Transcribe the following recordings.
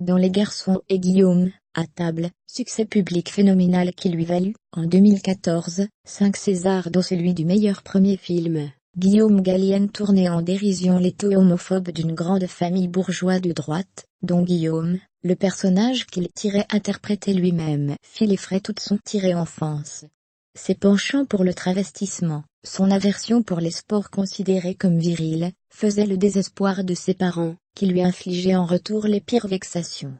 dans Les Garçons et Guillaume, à table, succès public phénoménal qui lui valut, en 2014, 5 Césars dont celui du meilleur premier film. Guillaume Gallienne tournait en dérision les taux homophobes d'une grande famille bourgeoise de droite, dont Guillaume, le personnage qu'il interprétait lui-même, fit les frais toute son enfance. Ses penchants pour le travestissement, son aversion pour les sports considérés comme virils, faisaient le désespoir de ses parents, qui lui infligeaient en retour les pires vexations.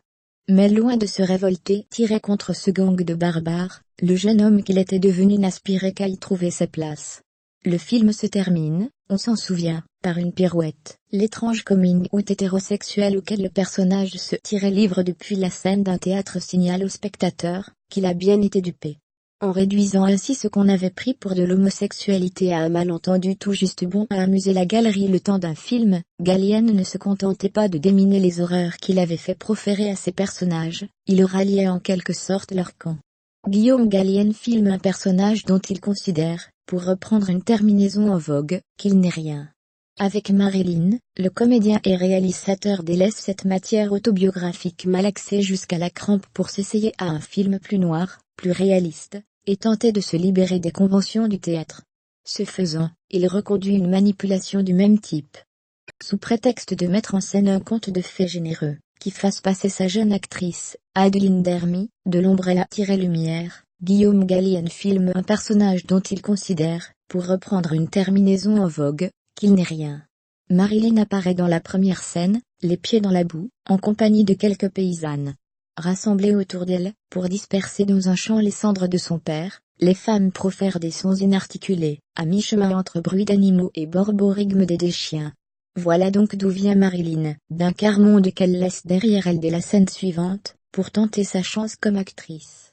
Mais loin de se révolter contre ce gang de barbares, le jeune homme qu'il était devenu n'aspirait qu'à y trouver sa place. Le film se termine, on s'en souvient, par une pirouette, l'étrange coming out hétérosexuel auquel le personnage se livre depuis la scène d'un théâtre signale au spectateur, qu'il a bien été dupé. En réduisant ainsi ce qu'on avait pris pour de l'homosexualité à un malentendu tout juste bon à amuser la galerie le temps d'un film, Gallienne ne se contentait pas de déminer les horreurs qu'il avait fait proférer à ses personnages, il ralliait en quelque sorte leur camp. Guillaume Gallienne filme un personnage dont il considère, pour reprendre une terminaison en vogue, qu'il n'est rien. Avec Marilyn, le comédien et réalisateur délaisse cette matière autobiographique malaxée jusqu'à la crampe pour s'essayer à un film plus noir, plus réaliste, et tenter de se libérer des conventions du théâtre. Ce faisant, il reconduit une manipulation du même type. Sous prétexte de mettre en scène un conte de fées généreux, qui fasse passer sa jeune actrice, Adeline Dermy, de l'ombre à la lumière, Guillaume Gallienne filme un personnage dont il considère, pour reprendre une terminaison en vogue, qu'il n'est rien. Marilyn apparaît dans la première scène, les pieds dans la boue, en compagnie de quelques paysannes. Rassemblées autour d'elle, pour disperser dans un champ les cendres de son père, les femmes profèrent des sons inarticulés, à mi-chemin entre bruit d'animaux et borborigme des chiens. Voilà donc d'où vient Marilyn, d'un quart monde qu'elle laisse derrière elle dès la scène suivante, pour tenter sa chance comme actrice.